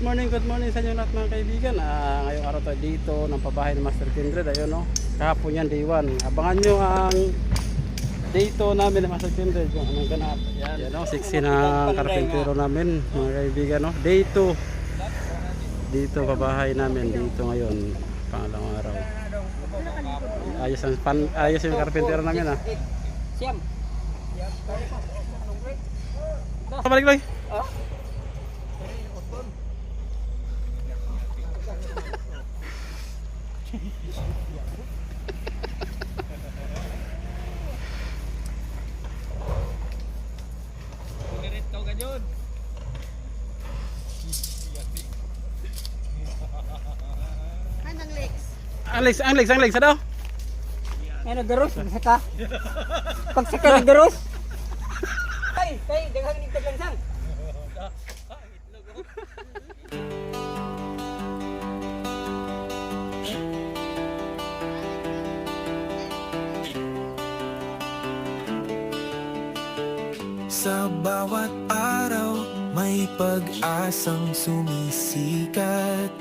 good morning sa inyo lahat mga kaibigan. Ngayong araw tayo dito ng pabahay ni Master Kindred. Ayun no, kahapon yan day 1. Abangan nyo ang day 2 namin ni Master Kindred. Yung anong ganap. Yan no, 16 na karpentero namin mga kaibigan no. Day 2 dito pabahay namin dito ngayon. Pangalawang araw. Ayos yung karpentero namin ha. Siam. Balik lagi. Ang legs ano? Ano garos saka? Pag saka ng garos. Tay, daghang ni taglangsang. Sa bawat araw may pag-asang sumisikat.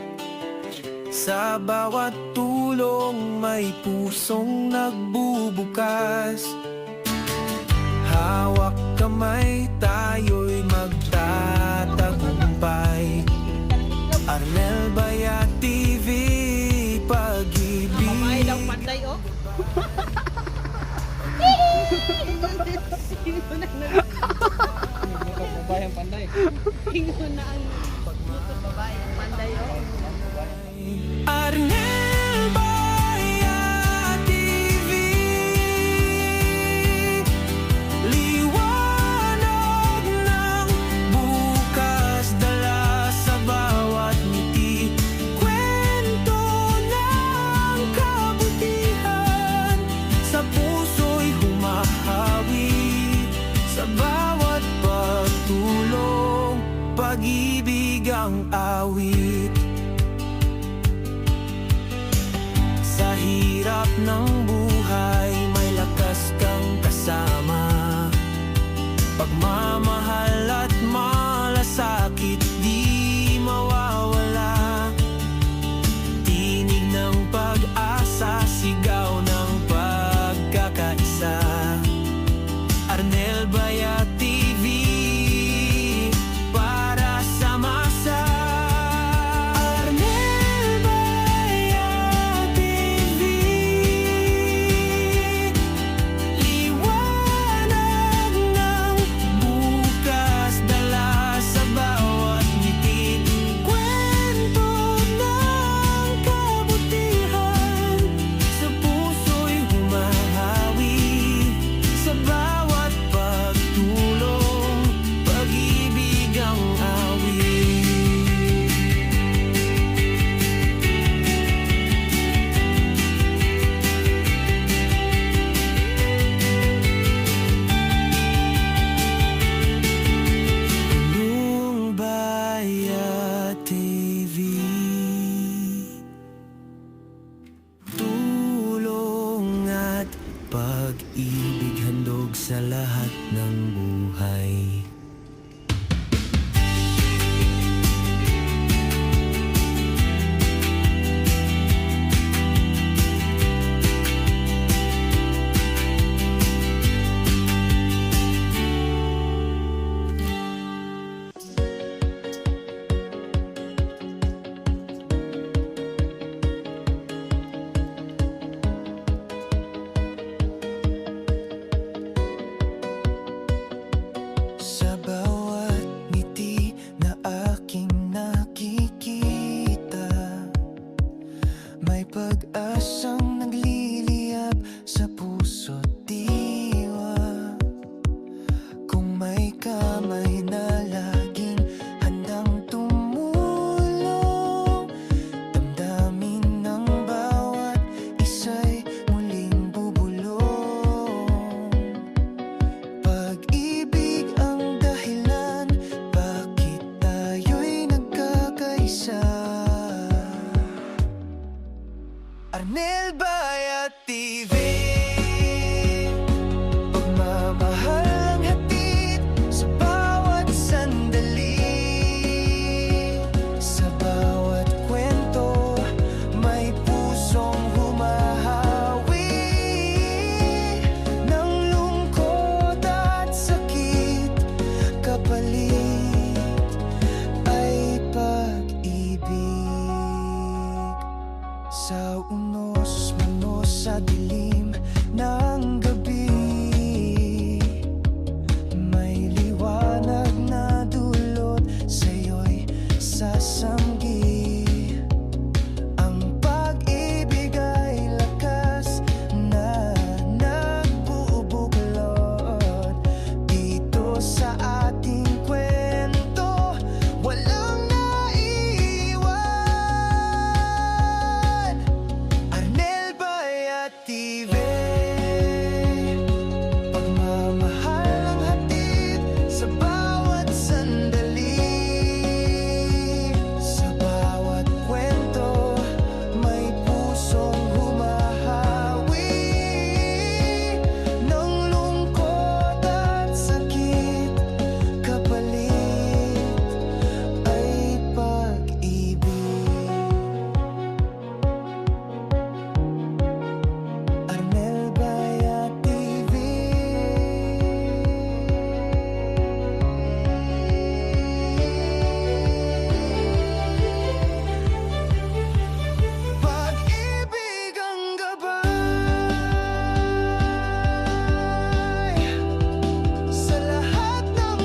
Sa bawat tulong may pusong nagbubukas. Hawak kamay tayo'y magtatagumpay. Arnel Baya TV, pag-ibig. Mamay lang panday oh. Babayang panday. Tingko na ang babayang panday oh. Arnel Baya TV, liwanag ng bukas, dala sa bawat ngiti, kwento ng kabutihan, sa puso'y humahawi, sa bawat pagtulong, pag-ibig ang awit. Sa hirap ng buhay, may lakas kang kasama. Pagmamahal at malasakit di mawawala. Tinig ng pag-asa, sigaw ng pagkakaisa. Arnel Baya TV, para sa masa. Arnel Baya TV, liwanag ng bukas, dala sa bawat ngiti, kwento ng kabutihan, sa puso'y humahawi, sa bawat pagtulong, pag-ibig ang awit. Arnel Baya TV, tulong at pag-ibig, handog sa lahat ng buhay. Sa bawat ngiti na aking nakikita, may pag-asang nagliliyab sa puso't diwa. Kung may kamay na laging handang tumulong, damdamin ng bawat isa'y muling bubulong. Pag-ibig ang dahilan bakit tayo'y nagkakaisa. Arnel Baya TV, pagmamahal ang hatid sa bawat sandali. Sa unos manos sa dilim ng gabi, may liwanag na dulot sa'yo'y sasamgi. Ang pag-ibig ay lakas na nagbubuklod dito sa ating kwento, walang naiiwan. Arnel Bayat TV, pagmamahal ang hatid sa bawat sandali. Sa bawat kwento, may pusong humahawi ng lungkot at sakit. Kapalit ay pag-ibig. Arnel Bayat TV. Pag-ibig ang gabay sa lahat ng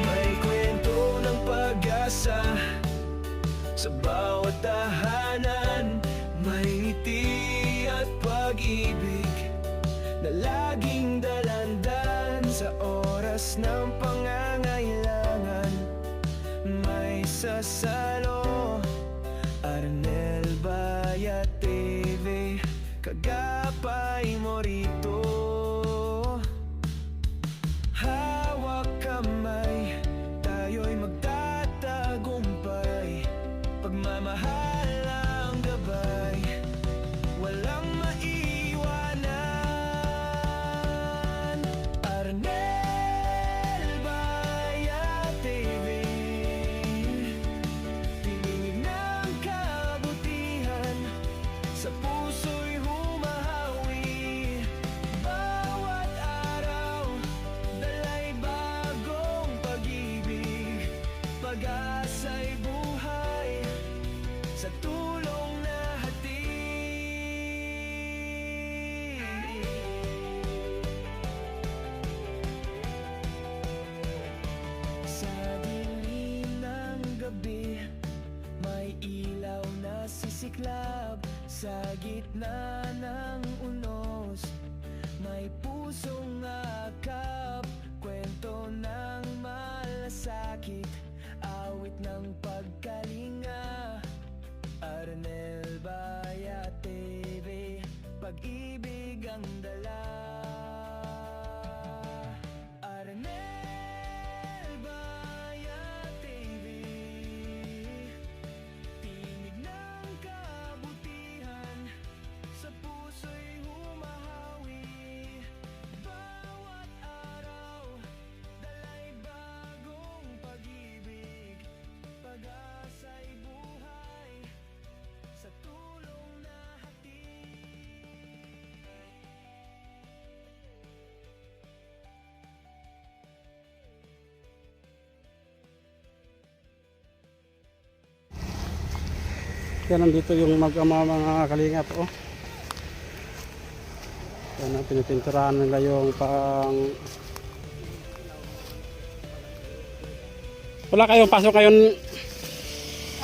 May kwento ng pag-asa sa bawat tahanan. May ngiti at pag-ibig na laging dalandan sa oras ng pangangailangan. May sasalo, Arnel Bayat TV, kagapay mo rito. Hawak kamay, tayo'y magtatagumpay. Pagmamahal ang gabay, walang maiwanan. Arnel Bayat TV, tinig ng kabutihan, sa puso'y humahawi. Bawat araw, dalay bagong pag-ibig. Pag-asa'y buhay sa tulong na hatid. Sa dilim ng gabi, may ilaw na sisiklab. Sa gitna ng unos, may pusong akap. Kwento ng malasakit, awit ng pagkalinga. Arnel Bayat TV, pag-ibig ang dala. Arnel Bayat TV, tinig ng kabutihan, sa puso'y humahawi. Bawat araw, dalay bagong pag-ibig. Pag-asa'y buhay sa tulong na hatid. Yan, nandito yung mag-ama mga kalingap, oh. Yan, pinipinturahan nila yung pang... Wala kayong pasok ngayon?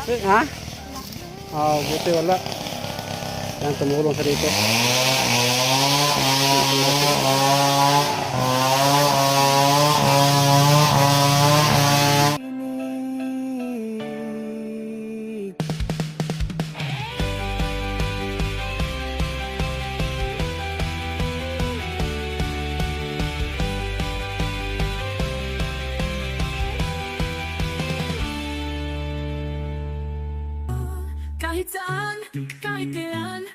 Ha? Buti wala. Yan, tumulong sa dito. kahit saan, kahit kailan,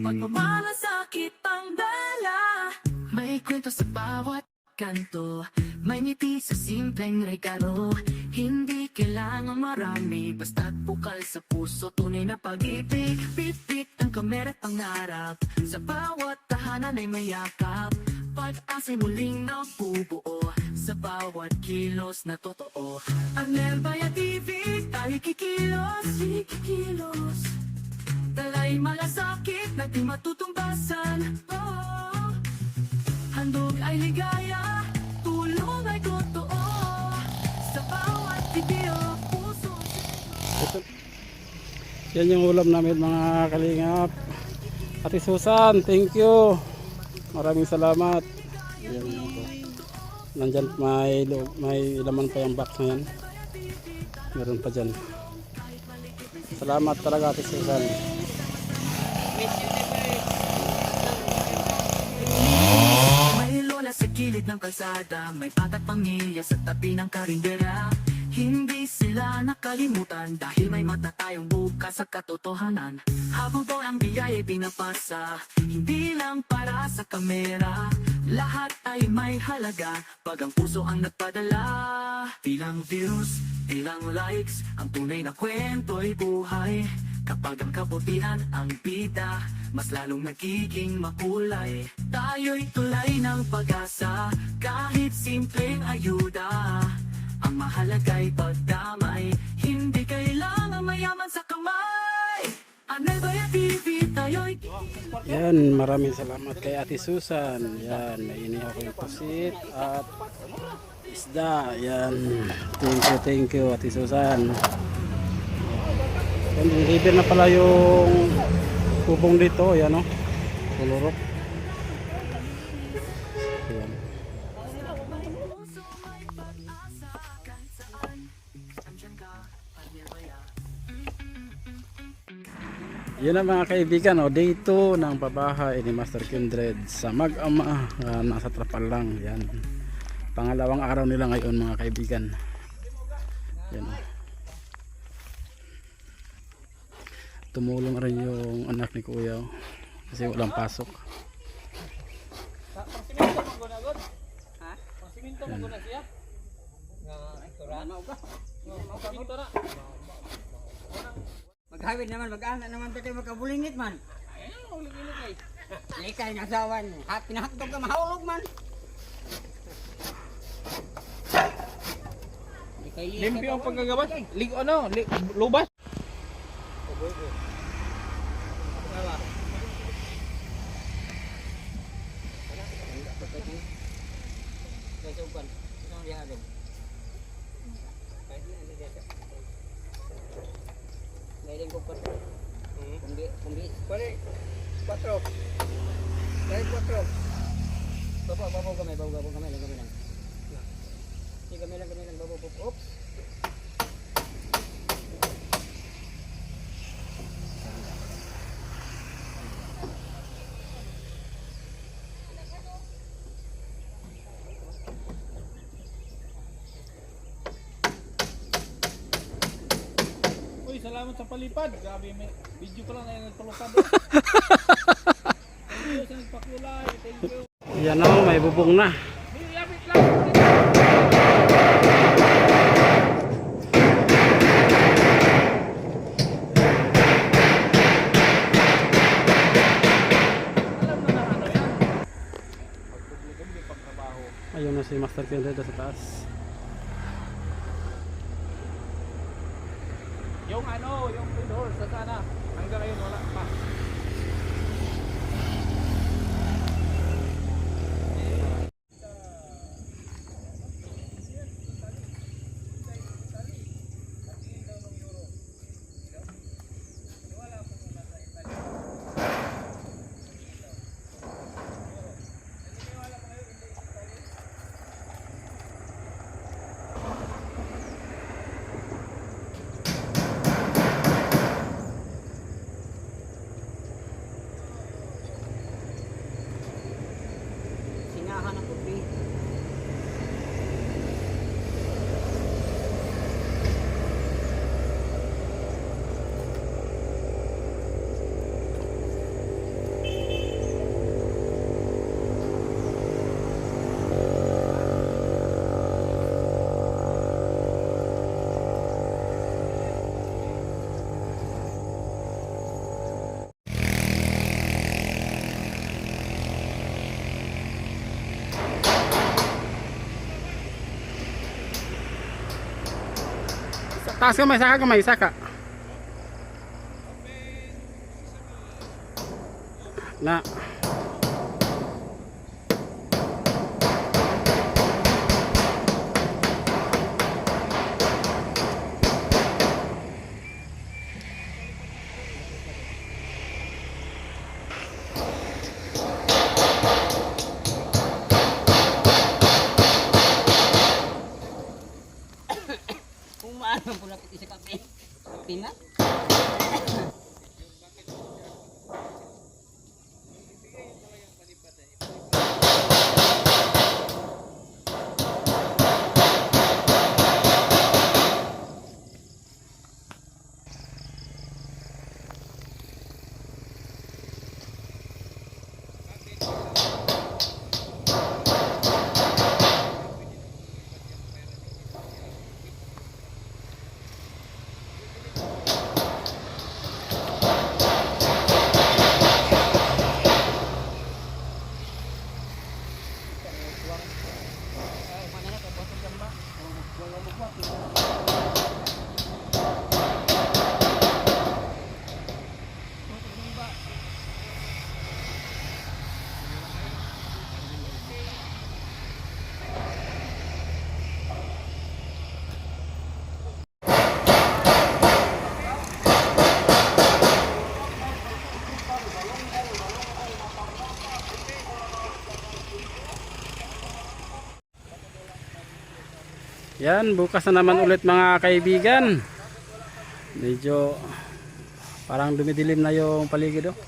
pagmamalasakit ang dala. May kwento sa bawat kanto, may ngiti sa simpleng regalo. Hindi kailangan marami, basta't bukal sa puso, tunay na pag-ibig. Bit-bit ang kamera't pangarap, sa bawat tahanan ay may yakap. Pag-asa'y muling nabubuo, sa bawat kilos na totoo. Ang Nerbaya TV, tayo kikilos, kikilos. Tala'y malasakit, natin matutumbasan. Oh, handog ay ligaya, tulong ay totoo. Sa bawat video, puso. Yan yung ulam namin mga kalingap. Ate Susan, thank you. Maraming salamat. Yan ito. Nandyan may laman pa yung box na yan. Meron pa dyan. Salamat talaga Ate Susan. May lola sa gilid ng kalsada, may patat pamilya sa tabi ng karindera. Hindi sila nakalimutan dahil may mata tayong bukas sa katotohanan. Habang to ang biyaya pinapasa, hindi lang para sa kamera. Lahat ay may halaga pag ang puso ang nagpadala. Tilang views, tilang likes, ang tunay na kwento'y buhay. Kapag ang kabutihan ang bida, mas lalong nagiging makulay. Tayo'y tulay ng pag-asa, kahit simpleng ayuda. Ang mahalaga'y pagdamay, hindi kailangan mayaman sa kamay. Ang Nerbaya TV, tayo'y Yan, maraming salamat kay Ate Susan. Yan, may inihaw ko yung pusit at isda. Yan, thank you Ate Susan. Yan, deliver na pala yung bubong dito. Yan o, tulurok. Yan. puso may pag-asa kahit saan. Andiyan ka, ang Nerbaya. Yun ang mga kaibigan, day 2 ng pabahay ni Master Kindred sa mag-ama. Nasa trapal lang. Yan. Pangalawang araw nila ngayon mga kaibigan. Yan. Tumulong rin yung anak ni Kuya kasi walang pasok. Maghawid naman, mag-anak naman tayo magkabulingit man. Likay ng asawan. Pinahakdog ka, mahulog man. Limpyo ang paggagawa. Lubas. Babaw kami lang. Sige kami lang, babaw. Oops. Uy, salamat sa palipad. Grabe, may video ko lang na yung nagpalupad. Thank you sa nagpakulay. Thank you. Yan o, may bubong na. Lapit lang. Ayun na si Master Kindred sa taas. Yung door sa sana. Hanggang ngayon wala pa. Taas kamay, saka kamay, saka. Na. Kung maano po lapit isa kape. Pina? Yan, bukas na naman ulit mga kaibigan. Medyo parang dumidilim na yung paligid oh.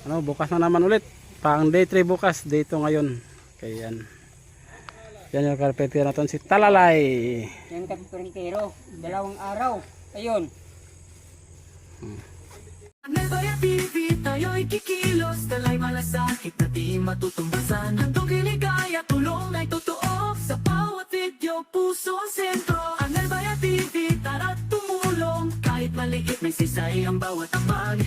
Ano, bukas na naman ulit. Pang day 3 bukas, day 2 ngayon. Kaya yan. Yan yung carpenter natin si Talalay. Yan kami perintero. 2 araw. Ayun. Nebaya TV, tayo'y kikilos. Talay malasakit na di matutumbasan. Handog iligaya, tulong ay totoo. Sa bawat video, puso ang sentro. Ang Nebaya TV, tara't tumulong. Kahit maliit, may sisay ang bawat ambag.